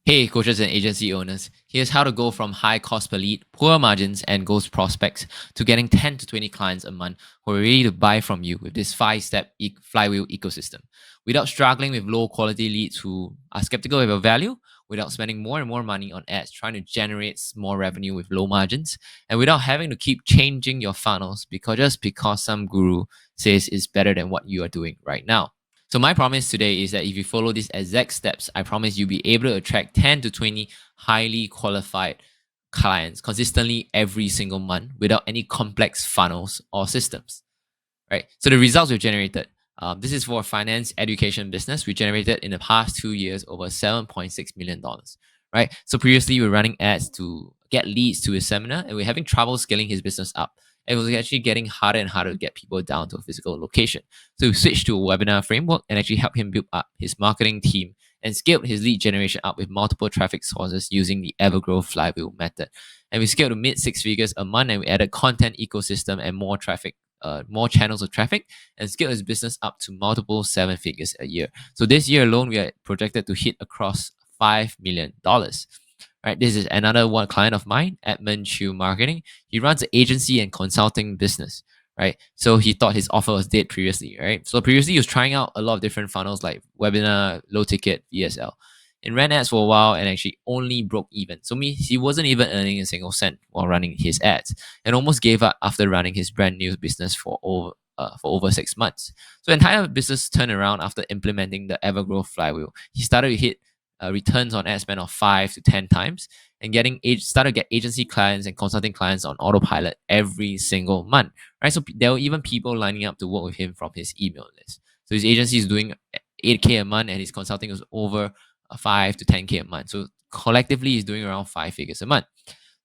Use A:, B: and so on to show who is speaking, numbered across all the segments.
A: Hey, coaches and agency owners. Here's how to go from high cost per lead, poor margins, and ghost prospects to getting 10 to 20 clients a month who are ready to buy from you with this 5-step flywheel ecosystem. Without struggling with low quality leads who are skeptical of your value, without spending more and more money on ads trying to generate more revenue with low margins, and without having to keep changing your funnels because some guru says it's better than what you are doing right now. So my promise today is that if you follow these exact steps, I promise you'll be able to attract 10 to 20 highly qualified clients consistently every single month without any complex funnels or systems, right? So the results we've generated, this is for a finance education business. We generated in the past 2 years over $7.6 million, right? So previously we were running ads to get leads to his seminar and we're having trouble scaling his business up. It was actually getting harder and harder to get people down to a physical location. So we switched to a webinar framework and actually helped him build up his marketing team and scaled his lead generation up with multiple traffic sources using the Evergrowth Flywheel method. And we scaled to mid 6 figures a month and we added content ecosystem and more traffic, more channels of traffic, and scaled his business up to multiple 7 figures a year. So this year alone, we are projected to hit across $5 million. Right, this is another one client of mine, Edmund Chu Marketing. He runs an agency and consulting business, right? So he thought his offer was dead previously, right? So previously he was trying out a lot of different funnels like webinar, low ticket, VSL, and ran ads for a while and actually only broke even. So he wasn't even earning a single cent while running his ads, and almost gave up after running his brand new business for over 6 months. So the entire business turned around after implementing the Evergrowth Flywheel. He started to hit returns on ad spend of 5 to 10 times and started to get agency clients and consulting clients on autopilot every single month, right? So there were even people lining up to work with him from his email list. So his agency is doing 8K a month and his consulting was over 5 to 10K a month. So collectively, he's doing around 5 figures a month.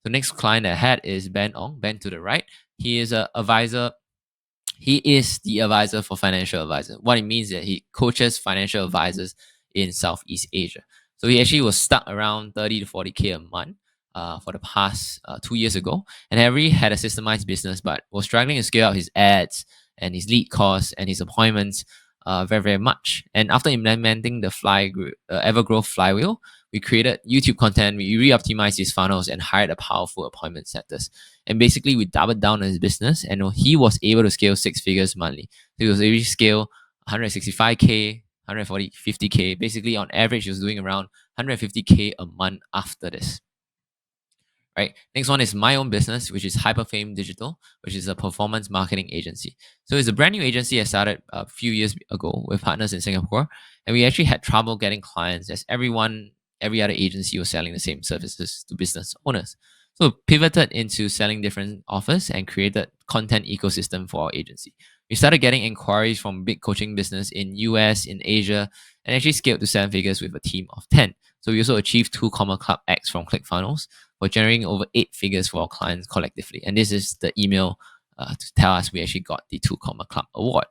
A: The next client I had is Ben Ong, Ben to the right. He is an advisor. He is the advisor for financial advisor. What it means is that he coaches financial advisors in Southeast Asia. So he actually was stuck around 30 to 40K a month for the past 2 years ago. And Harry had a systemized business, but was struggling to scale out his ads and his lead costs and his appointments very, very much. And after implementing the Evergrowth Flywheel, we created YouTube content, we re-optimized his funnels and hired a powerful appointment setters. And basically, we doubled down on his business and he was able to scale 6 figures monthly. So he was able to scale 165K, 140, 50K. Basically, on average, he was doing around 150K a month after this. Right. Next one is my own business, which is Hyperfame Digital, which is a performance marketing agency. So it's a brand new agency I started a few years ago with partners in Singapore. And we actually had trouble getting clients as every other agency was selling the same services to business owners. So pivoted into selling different offers and created content ecosystem for our agency. We started getting inquiries from big coaching business in US, in Asia, and actually scaled to 7 figures with a team of 10. So we also achieved 2 Comma Club X from ClickFunnels for generating over 8 figures for our clients collectively. And this is the email to tell us we actually got the 2 Comma Club award.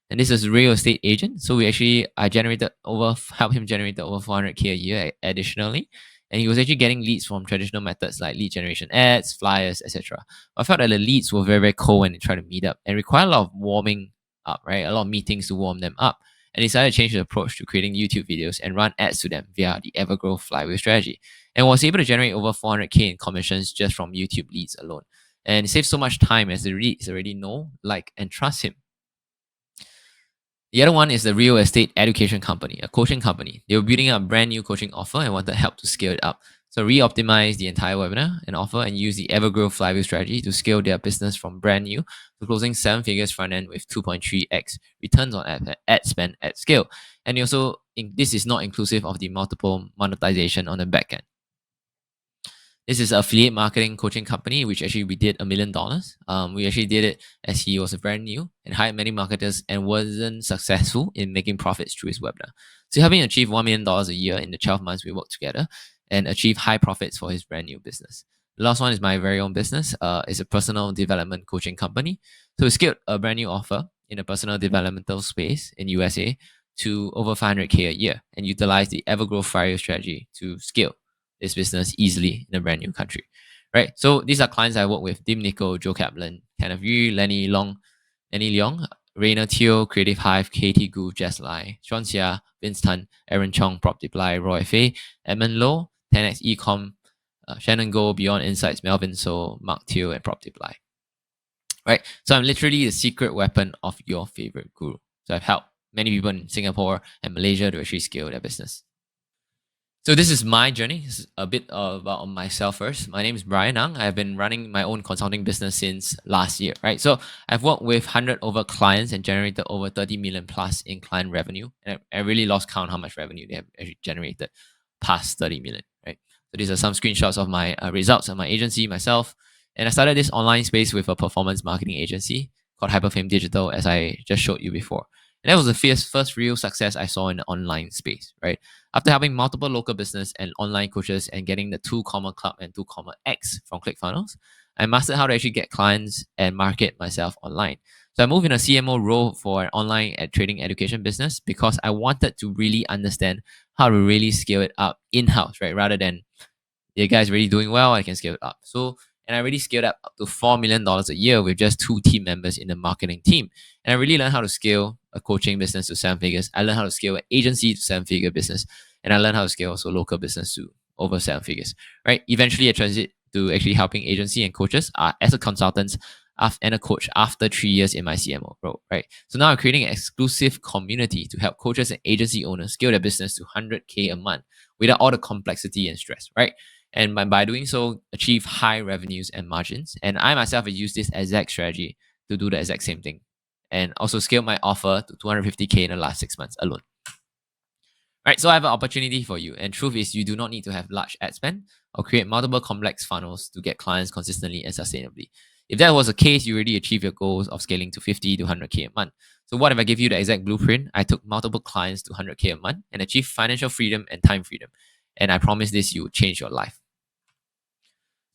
A: And this is a real estate agent. So we actually helped him generate over 400K a year additionally. And he was actually getting leads from traditional methods like lead generation ads, flyers, etc. I felt that the leads were very, very cold when they tried to meet up and required a lot of warming up, right? A lot of meetings to warm them up. And decided to change the approach to creating YouTube videos and run ads to them via the Evergrowth Flywheel strategy. And was able to generate over 400K in commissions just from YouTube leads alone. And it saves so much time as the leads already know, like, and trust him. The other one is the real estate education company, a coaching company. They were building a brand new coaching offer and wanted help to scale it up. So re-optimize the entire webinar and offer and use the Evergrowth Flywheel strategy to scale their business from brand new to closing 7 figures front end with 2.3x returns on ad spend at scale. And also, this is not inclusive of the multiple monetization on the back end. This is an affiliate marketing coaching company, which actually we did $1 million. We actually did it as he was brand new and hired many marketers and wasn't successful in making profits through his webinar. So helping achieve $1 million a year in the 12 months we worked together and achieve high profits for his brand new business. The last one is my very own business. It's a personal development coaching company. So we scaled a brand new offer in the personal developmental space in USA to over 500K a year and utilize the Evergrowth Flywheel strategy to scale this business easily in a brand new country, right? So these are clients I work with: Dim Nico, Joe Kaplan, Kenneth Yu, Lenny Leong, Rainer Teo, Creative Hive, Katie Gu, Jess Lai, Sean Xia, Vince Tan, Aaron Chong, Prop Deply, Roy Fei, Edmund Low, 10x Ecom, Shannon Go, Beyond Insights, Melvin So, Mark Teo, and PropTipLive. Right? So I'm literally the secret weapon of your favorite guru. So I've helped many people in Singapore and Malaysia to actually scale their business. So this is my journey. This is a bit about myself first. My name is Bryan Ang. I've been running my own consulting business since last year, right? So I've worked with 100 over clients and generated over 30 million plus in client revenue. And I really lost count how much revenue they have actually generated past 30 million, right? So these are some screenshots of my results of my agency, myself. And I started this online space with a performance marketing agency called Hyperfame Digital, as I just showed you before. And that was the first real success I saw in the online space, right? After helping multiple local business and online coaches and getting the 2 Club and 2 X from ClickFunnels, I mastered how to actually get clients and market myself online. So I moved in a CMO role for an online trading education business because I wanted to really understand how to really scale it up in-house, right? Rather than the guy's really doing well, I can scale it up. So, and I really scaled up to $4 million a year with just 2 team members in the marketing team. And I really learned how to scale a coaching business to 7 figures. I learned how to scale an agency to 7-figure business. And I learned how to scale also local business to over 7 figures, right? Eventually, I transit to actually helping agency and coaches as a consultant and a coach after 3 years in my CMO role, right? So now I'm creating an exclusive community to help coaches and agency owners scale their business to 100K a month without all the complexity and stress, right? And by doing so, achieve high revenues and margins. And I myself have used this exact strategy to do the exact same thing, and also scale my offer to 250K in the last 6 months alone. Right, so I have an opportunity for you. And truth is, you do not need to have large ad spend or create multiple complex funnels to get clients consistently and sustainably. If that was the case, you already achieved your goals of scaling to 50 to 100K a month. So what if I give you the exact blueprint? I took multiple clients to 100K a month and achieved financial freedom and time freedom. And I promise this, you will change your life.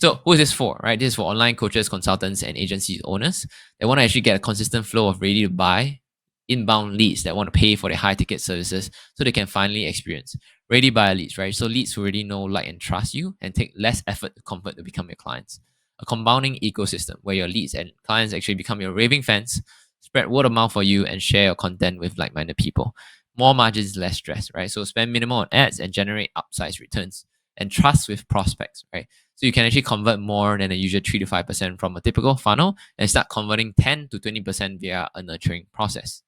A: So who is this for, right? This is for online coaches, consultants, and agency owners. They want to actually get a consistent flow of ready to buy inbound leads that want to pay for their high ticket services so they can finally experience ready buyer leads, right? So leads who already know, like, and trust you and take less effort to convert to become your clients. A compounding ecosystem where your leads and clients actually become your raving fans, spread word of mouth for you, and share your content with like-minded people. More margins, less stress, right? So spend minimal on ads and generate upsized returns, and trust with prospects, right? So you can actually convert more than a usual 3 to 5% from a typical funnel and start converting 10 to 20% via a nurturing process.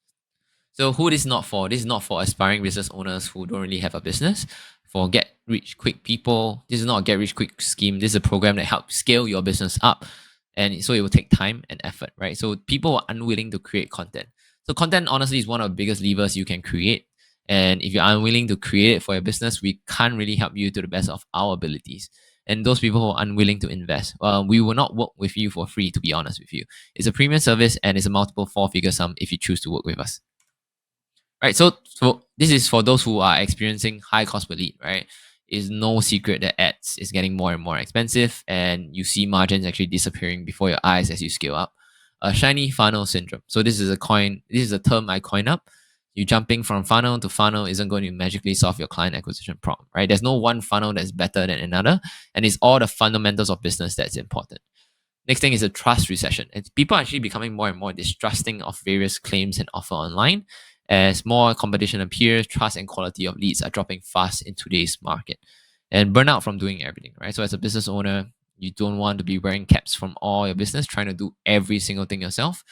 A: So who this is not for? This is not for aspiring business owners who don't really have a business. For get rich quick people, this is not a get rich quick scheme. This is a program that helps scale your business up. And so it will take time and effort, right? So people are unwilling to create content. So content, honestly, is one of the biggest levers you can create. And if you're unwilling to create it for your business, we can't really help you to the best of our abilities. And those people who are unwilling to invest, we will not work with you for free, to be honest with you. It's a premium service and it's a multiple 4-figure sum if you choose to work with us. Right, so this is for those who are experiencing high cost per lead, right? It's no secret that ads is getting more and more expensive, and you see margins actually disappearing before your eyes as you scale up. A shiny funnel syndrome. So this is a term I coined up. You jumping from funnel to funnel isn't going to magically solve your client acquisition problem, right? There's no one funnel that's better than another, and it's all the fundamentals of business that's important. Next thing is a trust recession. And people are actually becoming more and more distrusting of various claims and offer online. As more competition appears, trust and quality of leads are dropping fast in today's market. And burnout from doing everything, right? So as a business owner, you don't want to be wearing caps from all your business, trying to do every single thing yourself.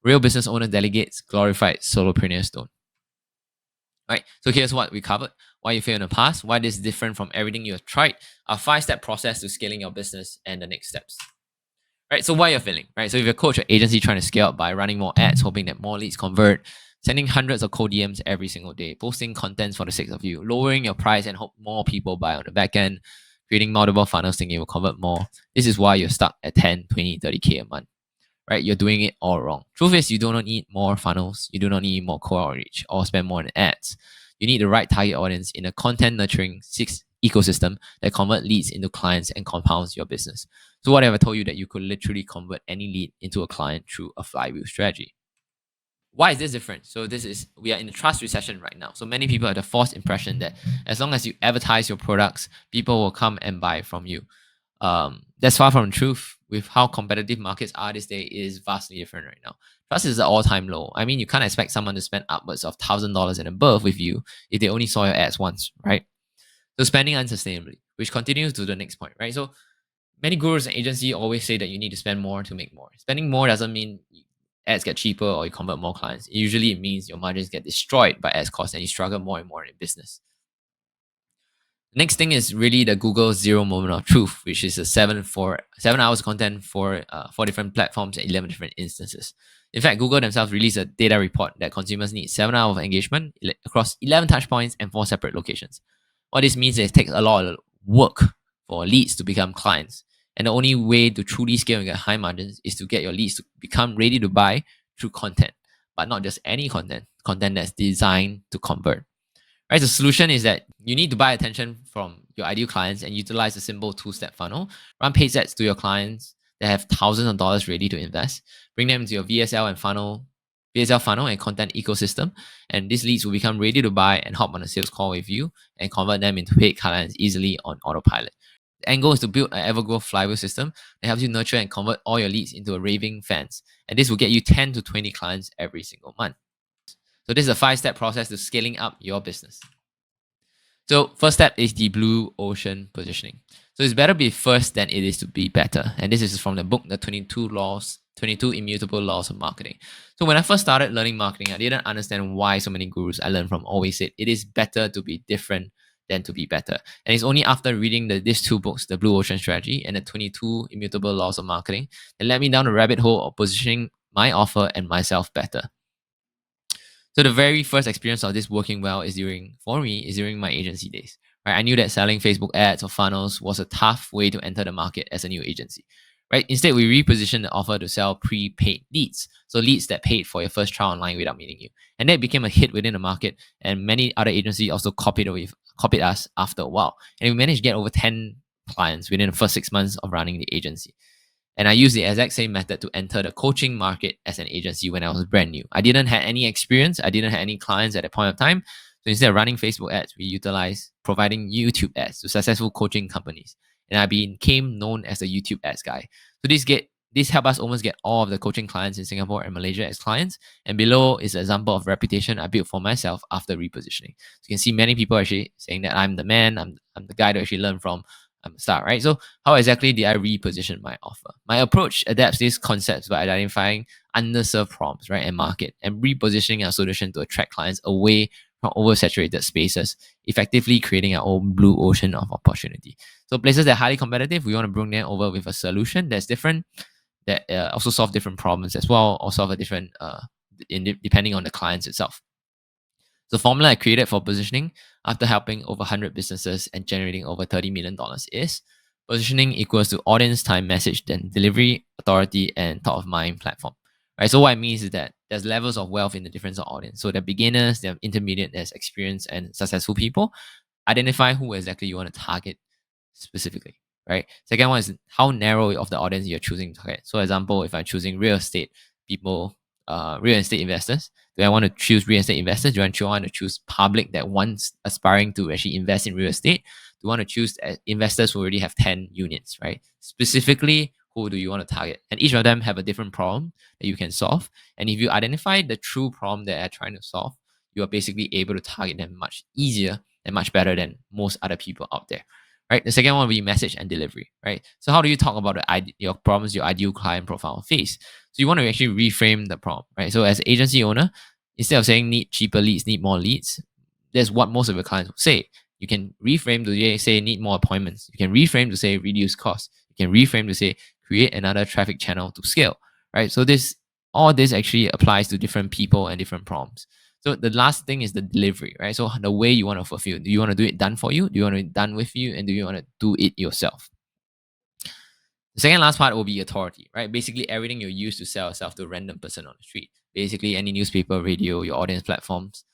A: Real business owner delegates, glorified solopreneurs don't. Right? So here's what we covered. Why you failed in the past, why this is different from everything you have tried, a 5-step process to scaling your business, and the next steps. Right, so why you're failing, right? So if you're a coach or agency trying to scale up by running more ads, hoping that more leads convert, sending hundreds of cold DMs every single day, posting contents for the sake of you, lowering your price and hope more people buy on the back end, creating multiple funnels thinking you will convert more. This is why you're stuck at 10, 20, 30K a month, right? You're doing it all wrong. Truth is, you do not need more funnels. You do not need more cold outreach or spend more on ads. You need the right target audience in a content nurturing ecosystem that convert leads into clients and compounds your business. So what have I told you that you could literally convert any lead into a client through a flywheel strategy? Why is this different? So we are in a trust recession right now. So many people have the false impression that as long as you advertise your products, people will come and buy from you. That's far from the truth. With how competitive markets are this day, is vastly different right now. Trust is at all-time low. I mean, you can't expect someone to spend upwards of $1,000 and above with you if they only saw your ads once, right? So spending unsustainably, which continues to the next point, right? So many gurus and agency always say that you need to spend more to make more. Spending more doesn't mean ads get cheaper or you convert more clients. Usually it means your margins get destroyed by ads cost and you struggle more and more in business. Next thing is really the Google Zero Moment of Truth, which is a 7 hours content for 4 different platforms and 11 different instances. In fact, Google themselves released a data report that consumers need 7 hours of engagement across 11 touch points and 4 separate locations. What this means is it takes a lot of work for leads to become clients. And the only way to truly scale and get high margins is to get your leads to become ready to buy through content, but not just any content that's designed to convert. Right, the solution is that you need to buy attention from your ideal clients and utilize a simple two-step funnel. Run paid ads to your clients that have thousands of dollars ready to invest. Bring them to your VSL funnel and content ecosystem, and these leads will become ready to buy and hop on a sales call with you and convert them into paid clients easily on autopilot. The end goal is to build an Evergrowth Flywheel system that helps you nurture and convert all your leads into a raving fans, and this will get you 10 to 20 clients every single month. So this is a 5-step process to scaling up your business. So first step is the blue ocean positioning. So it's better to be first than it is to be better. And this is from the book, The 22 Immutable Laws of Marketing. So when I first started learning marketing, I didn't understand why so many gurus I learned from always said it is better to be different than to be better. And it's only after reading these 2 books, The Blue Ocean Strategy and The 22 Immutable Laws of Marketing, that led me down the rabbit hole of positioning my offer and myself better. So the very first experience of this working well is during my agency days. Right, I knew that selling Facebook ads or funnels was a tough way to enter the market as a new agency. Right, instead we repositioned the offer to sell prepaid leads, so leads that paid for your first trial online without meeting you, and that became a hit within the market. And many other agencies also copied us after a while, and we managed to get over 10 clients within the first 6 months of running the agency. And I used the exact same method to enter the coaching market as an agency when I was brand new. I didn't have any experience. I didn't have any clients at that point of time. So instead of running Facebook ads, we utilized providing YouTube ads to successful coaching companies. And I became known as the YouTube ads guy. So this helped us almost get all of the coaching clients in Singapore and Malaysia as clients. And below is an example of reputation I built for myself after repositioning. So you can see many people actually saying that I'm the man, I'm the guy to actually learn from. I'm a star, right? So how exactly did I reposition my offer? My approach adapts these concepts by identifying underserved problems, right, and market, and repositioning our solution to attract clients away from oversaturated spaces, effectively creating our own blue ocean of opportunity. So places that are highly competitive, we want to bring them over with a solution that's different, that also solve different problems as well, or solve a different, depending on the clients itself. The formula I created for positioning after helping over 100 businesses and generating over $30 million is positioning equals to audience, time, message, then delivery, authority, and top of mind platform. Right. So what it means is that there's levels of wealth in the different audience. So there are beginners, there are intermediate, there's experienced and successful people. Identify who exactly you want to target specifically. Right. Second one is how narrow of the audience you're choosing to target. So example, if I'm choosing real estate people, real estate investors, do I want to choose real estate investors? Do I want to choose public that wants aspiring to actually invest in real estate? Do you want to choose investors who already have 10 units, right? Specifically, who do you want to target? And each of them have a different problem that you can solve. And if you identify the true problem that they're trying to solve, you are basically able to target them much easier and much better than most other people out there. Right. The second one will be message and delivery. Right. So how do you talk about your problems your ideal client profile face? So you want to actually reframe the problem. Right. So as an agency owner, instead of saying need cheaper leads, need more leads, that's what most of your clients will say. You can reframe to say need more appointments. You can reframe to say reduce costs. You can reframe to say create another traffic channel to scale. Right. So all this actually applies to different people and different problems. So the last thing is the delivery, right? So the way you want to fulfill. Do you want to do it done for you? Do you want it done with you? And do you want to do it yourself? The second last part will be authority, right? Basically everything you use to sell yourself to a random person on the street. Basically any newspaper, radio, your audience platforms,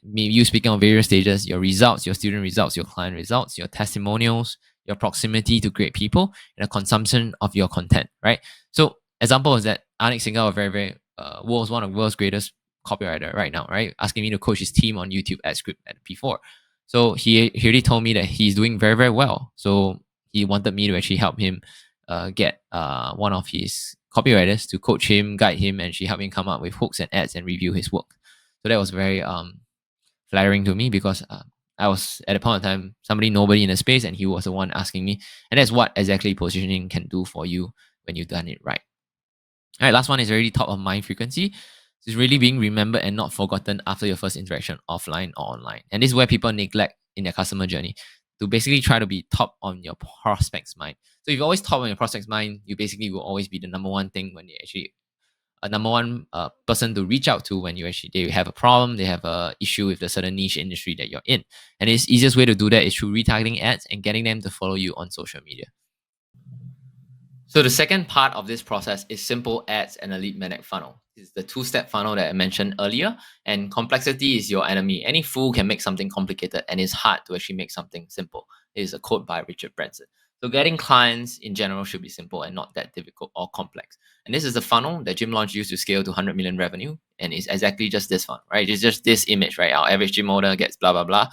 A: maybe you speaking on various stages, your results, your student results, your client results, your testimonials, your proximity to great people, and the consumption of your content, right? So example is that Anik Singhal, a very was one of the world's greatest copywriter right now, right? Asking me to coach his team on YouTube ad script at P4. So he already told me that he's doing very well. So he wanted me to actually help him get one of his copywriters to coach him, guide him, and she helped him come up with hooks and ads and review his work. So that was very flattering to me because I was at a point of time nobody in the space, and he was the one asking me. And that's what exactly positioning can do for you when you've done it right. All right, last one is already top of mind frequency. It's really being remembered and not forgotten after your first interaction, offline or online. And this is where people neglect in their customer journey to basically try to be top on your prospect's mind. So if you're always top on your prospect's mind, you basically will always be the number one thing when they actually a number one person to reach out to when they have a problem, they have a issue with the certain niche industry that you're in. And the easiest way to do that is through retargeting ads and getting them to follow you on social media. So the second part of this process is simple ads and a lead magnet funnel. It's the two-step funnel that I mentioned earlier, and complexity is your enemy. Any fool can make something complicated, and it's hard to actually make something simple. It is a quote by Richard Branson. So getting clients in general should be simple and not that difficult or complex. And this is the funnel that Gym Launch used to scale to 100 million revenue, and it's exactly just this funnel, right? It's just this image, right? Our average gym owner gets blah blah blah,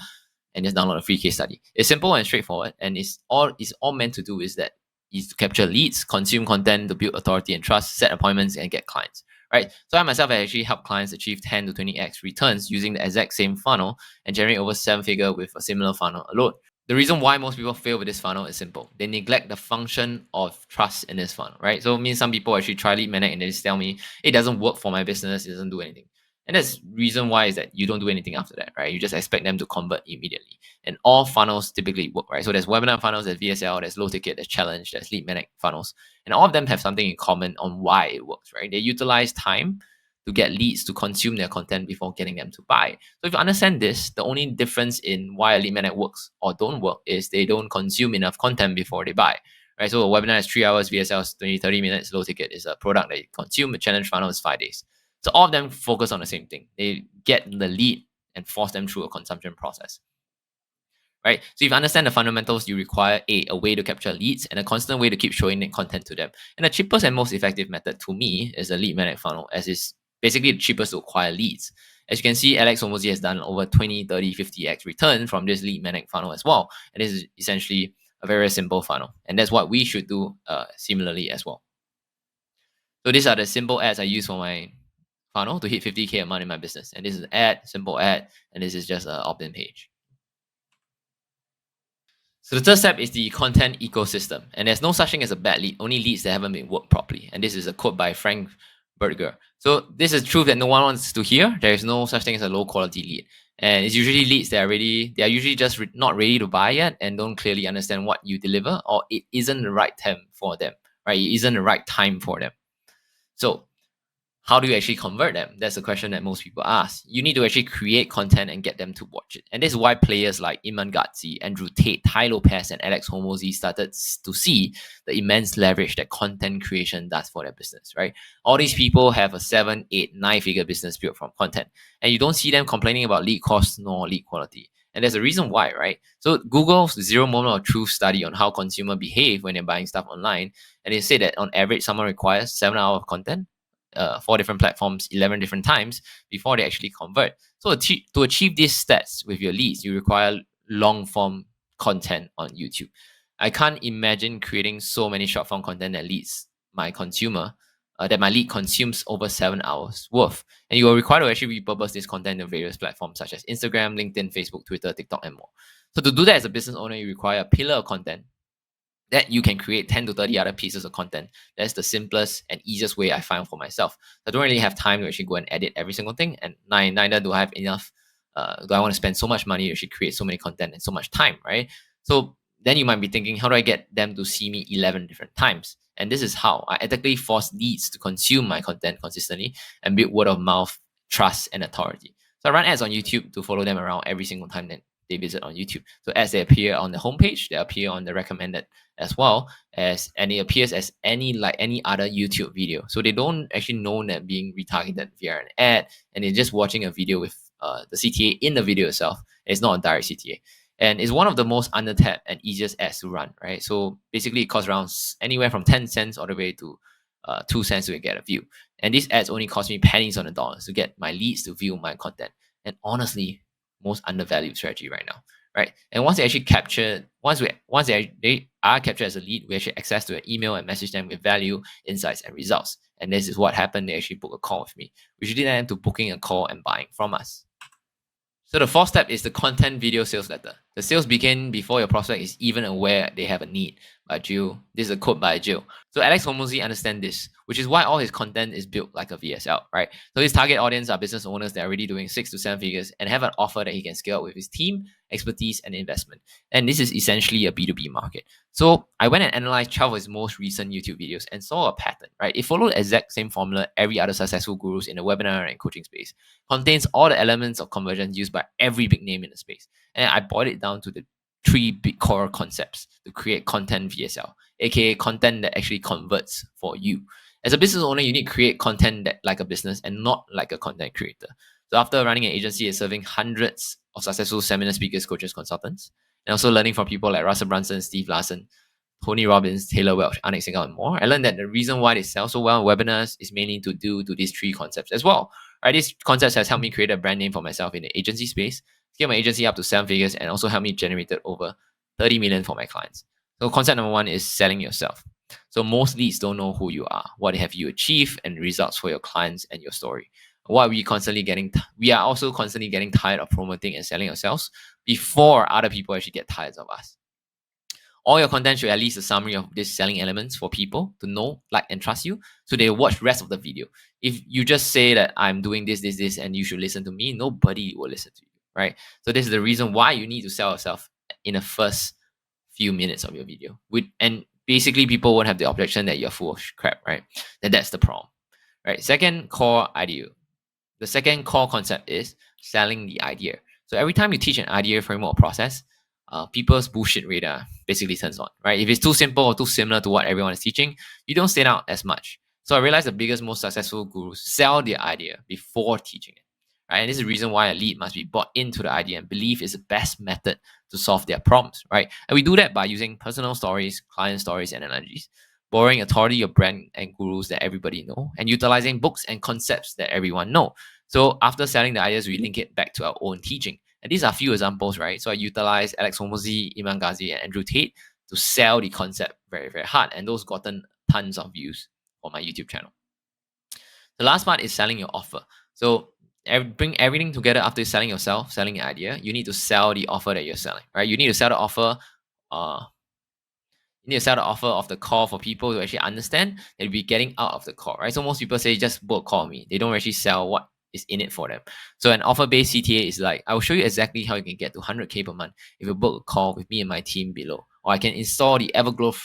A: and just download a free case study. It's simple and straightforward, and it's all meant to do is that is to capture leads, consume content to build authority and trust, set appointments, and get clients. Right. So I myself have actually helped clients achieve 10 to 20x returns using the exact same funnel and generate over 7-figure with a similar funnel alone. The reason why most people fail with this funnel is simple. They neglect the function of trust in this funnel, right? So it means some people actually try lead magnet and they just tell me it doesn't work for my business, it doesn't do anything. And that's reason why is that you don't do anything after that, right? You just expect them to convert immediately. And all funnels typically work, right? So there's webinar funnels, there's VSL, there's low ticket, there's challenge, there's lead magnet funnels. And all of them have something in common on why it works, right? They utilize time to get leads to consume their content before getting them to buy. So if you understand this, the only difference in why a lead magnet works or don't work is they don't consume enough content before they buy. Right? So a webinar is 3 hours, VSL is 20, 30 minutes, low ticket is a product that you consume, a challenge funnel is 5 days. So all of them focus on the same thing. They get the lead and force them through a consumption process. Right? So if you understand the fundamentals, you require a way to capture leads and a constant way to keep showing content to them. And the cheapest and most effective method to me is a lead magnet funnel, as is basically the cheapest to acquire leads. As you can see, Alex Hormozi has done over 20, 30, 50x return from this lead magnet funnel as well. And this is essentially a very simple funnel. And that's what we should do similarly as well. So these are the simple ads I use for my funnel to hit 50K a month in my business. And this is an ad, simple ad, and this is just an opt-in page. So the third step is the content ecosystem. And there's no such thing as a bad lead, only leads that haven't been worked properly. And this is a quote by Frank Berger. So this is truth that no one wants to hear. There is no such thing as a low quality lead. And it's usually leads that they are usually just not ready to buy yet and don't clearly understand what you deliver, or it isn't the right time for them, right? It isn't the right time for them. So how do you actually convert them? That's the question that most people ask. You need to actually create content and get them to watch it. And this is why players like Iman Gadzhi, Andrew Tate, Tai Lopez, and Alex Hormozi started to see the immense leverage that content creation does for their business, right? All these people have a 7, 8, 9-figure business built from content. And you don't see them complaining about lead cost nor lead quality. And there's a reason why, right? So Google's 0 moment of truth study on how consumers behave when they're buying stuff online. And they say that on average, someone requires 7 hours of content, 4 different platforms 11 different times before they actually convert. So to achieve these stats with your leads, you require long form content on YouTube. I can't imagine creating so many short form content that leads my consumer that my lead consumes over 7 hours worth. And you are required to actually repurpose this content in various platforms such as Instagram, LinkedIn, Facebook, Twitter, TikTok, and more. So to do that as a business owner, you require a pillar of content that you can create 10 to 30 other pieces of content. That's the simplest and easiest way I find for myself. I don't really have time to actually go and edit every single thing, and neither do I have enough. Do I want to spend so much money to actually create so many content and so much time, right? So then you might be thinking, how do I get them to see me 11 different times? And this is how I ethically force leads to consume my content consistently and build word of mouth, trust, and authority. So I run ads on YouTube to follow them around every single time that they visit on YouTube. So as they appear on the homepage, they appear on the recommended as well as, and it appears as any other YouTube video. So they don't actually know that being retargeted via an ad, and they're just watching a video with the CTA in the video itself. It's not a direct CTA. And it's one of the most under-tapped and easiest ads to run, right? So basically it costs around anywhere from 10 cents all the way to 2 cents to get a view. And these ads only cost me pennies on the dollars to get my leads to view my content. And honestly, most undervalued strategy right now, right? And once they actually captured, once they are captured as a lead, we actually access to an email and message them with value, insights, and results. And this is what happened. They actually book a call with me, which lead them to booking a call and buying from us. So the fourth step is the content video sales letter. The sales begin before your prospect is even aware they have a need. By Jill. This is a quote by Jill. So Alex Hormozy understands this, which is why all his content is built like a VSL, right? So his target audience are business owners that are already doing 6 to 7 figures and have an offer that he can scale up with his team, expertise, and investment. And this is essentially a B2B market. So I went and analyzed 12 of his most recent YouTube videos and saw a pattern, right? It followed the exact same formula every other successful gurus in the webinar and coaching space. Contains all the elements of conversion used by every big name in the space. And I boiled it down to the 3 big core concepts to create content VSL, aka content that actually converts for you. As a business owner, you need to create content that like a business and not like a content creator. So after running an agency and serving hundreds of successful seminar speakers, coaches, consultants, and also learning from people like Russell Brunson, Steve Larsen, Tony Robbins, Taylor Welch, Anik Singhal, and more, I learned that the reason why they sell so well in webinars is mainly to do to these 3 concepts as well. Right, these concepts has helped me create a brand name for myself in the agency space, scale my agency up to 7 figures, and also help me generate over 30 million for my clients. So concept number 1 is selling yourself. So most leads don't know who you are, what have you achieved, and results for your clients and your story. What we constantly getting, we are also constantly getting tired of promoting and selling ourselves before other people actually get tired of us. All your content should at least a summary of these selling elements for people to know, like, and trust you, so they watch the rest of the video. If you just say that I'm doing this, and you should listen to me, nobody will listen to you, right? So this is the reason why you need to sell yourself in the first few minutes of your video. And basically, people won't have the objection that you're full of crap, right? Then that's the problem, right? Second core idea. The second core concept is selling the idea. So every time you teach an idea, framework, or process, people's bullshit radar basically turns on, right? If it's too simple or too similar to what everyone is teaching, you don't stand out as much. So I realized the biggest, most successful gurus sell the idea before teaching it, right? And this is the reason why a lead must be bought into the idea and believe is the best method to solve their problems, right? And we do that by using personal stories, client stories, and analogies, borrowing authority of brand and gurus that everybody know, and utilizing books and concepts that everyone know. So after selling the ideas, we link it back to our own teaching. And these are a few examples, right? So I utilize Alex Hormozy, Iman Ghazi, and Andrew Tate to sell the concept very, very hard. And those gotten tons of views on my YouTube channel. The last part is selling your offer. So bring everything together after selling yourself, selling your idea. You need to sell the offer that you're selling, right? You need to sell the offer. You need to sell the offer of the call for people to actually understand that you'll be getting out of the call, right? So most people say just book call me. They don't actually sell what is in it for them. So an offer-based CTA is like, I will show you exactly how you can get to 100K per month if you book a call with me and my team below. Or I can install the Evergrowth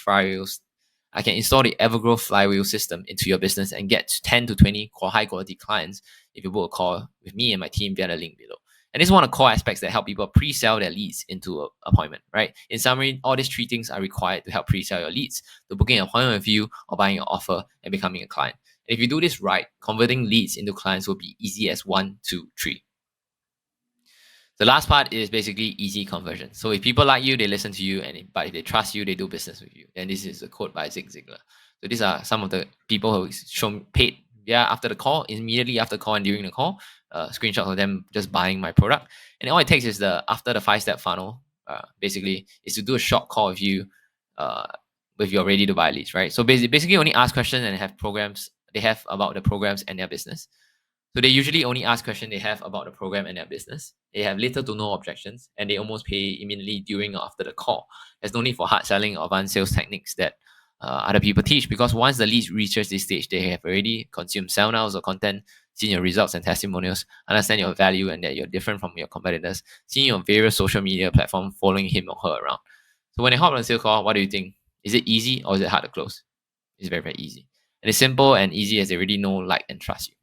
A: Flywheel system into your business and get 10 to 20 high quality clients if you book a call with me and my team via the link below. And this is one of the core aspects that help people pre-sell their leads into an appointment, right? In summary, all these 3 things are required to help pre-sell your leads, to booking an appointment with you or buying your offer and becoming a client. And if you do this right, converting leads into clients will be easy as 1, 2, 3. The last part is basically easy conversion. So if people like you, they listen to you, but if they trust you, they do business with you. And this is a quote by Zig Ziglar. So these are some of the people who show paid after the call, immediately after the call and during the call, screenshots of them just buying my product. And all it takes is after the 5-step funnel, basically, is to do a short call with you with your ready to buy leads, right? So basically only ask questions and have programs they have about the programs and their business. So they usually only ask questions they have about the program and their business. They have little to no objections, and they almost pay immediately during or after the call. There's no need for hard selling or advanced sales techniques that other people teach, because once the lead reaches this stage, they have already consumed seminars or content, seen your results and testimonials, understand your value and that you're different from your competitors, seen your various social media platforms, following him or her around. So when they hop on a sales call, what do you think? Is it easy or is it hard to close? It's very, very easy. And it's simple and easy as they already know, like, and trust you.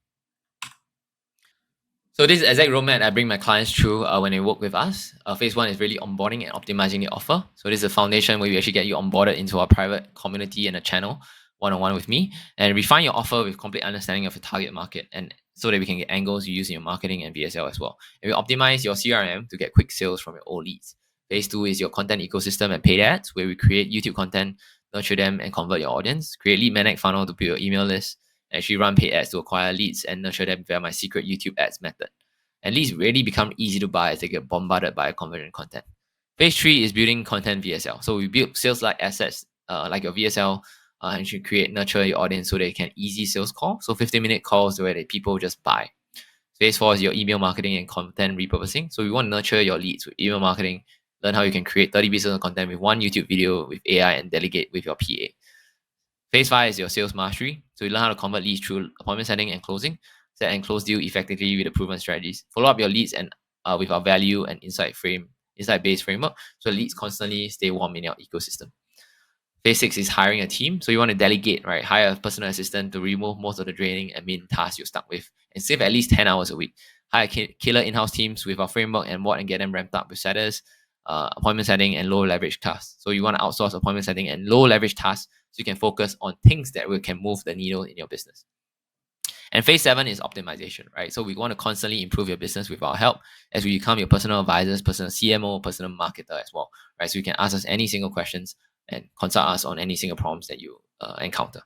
A: So this is the exact roadmap I bring my clients through when they work with us. Phase 1 is really onboarding and optimizing the offer. So this is a foundation where we actually get you onboarded into our private community and a channel one-on-one with me, and refine your offer with complete understanding of your target market, and so that we can get angles you use in your marketing and VSL as well. And we optimize your CRM to get quick sales from your old leads. Phase 2 is your content ecosystem and paid ads, where we create YouTube content, nurture them, and convert your audience. Create lead magnet funnel to build your email list. Actually run paid ads to acquire leads and nurture them via my secret YouTube ads method. And leads really become easy to buy as they get bombarded by conversion content. Phase 3 is building content VSL. So we build sales-like assets like your VSL and you nurture your audience so they can easy sales call. So 15-minute calls where people just buy. Phase 4 is your email marketing and content repurposing. So we want to nurture your leads with email marketing, learn how you can create 30 pieces of content with one YouTube video with AI and delegate with your PA. Phase 5 is your sales mastery. So you learn how to convert leads through appointment setting and closing, set and close deal effectively with the proven strategies. Follow up your leads and with our value and insight-based framework, so leads constantly stay warm in your ecosystem. Phase 6 is hiring a team. So you want to delegate, right? Hire a personal assistant to remove most of the draining admin tasks you're stuck with and save at least 10 hours a week. Hire killer in-house teams with our framework and get them ramped up with setters, appointment setting, and low leverage tasks. So you want to outsource appointment setting and low leverage tasks so you can focus on things that can move the needle in your business. And phase 7 is optimization, right? So we want to constantly improve your business with our help as we become your personal advisors, personal CMO, personal marketer as well, right? So you can ask us any single questions and consult us on any single problems that you encounter.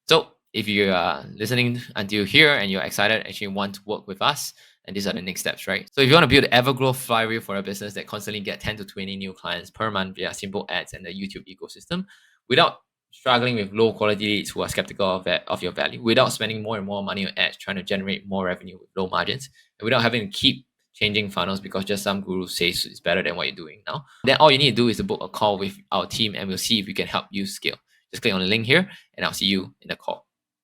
A: So if you are listening until here and you're excited, actually want to work with us, and these are the next steps, right? So if you want to build an Evergrowth flywheel for a business that constantly get 10 to 20 new clients per month via simple ads and the YouTube ecosystem, without struggling with low quality leads who are skeptical of your value, without spending more and more money on ads trying to generate more revenue with low margins, and without having to keep changing funnels because just some guru says it's better than what you're doing now, then all you need to do is to book a call with our team and we'll see if we can help you scale. Just click on the link here and I'll see you in the call.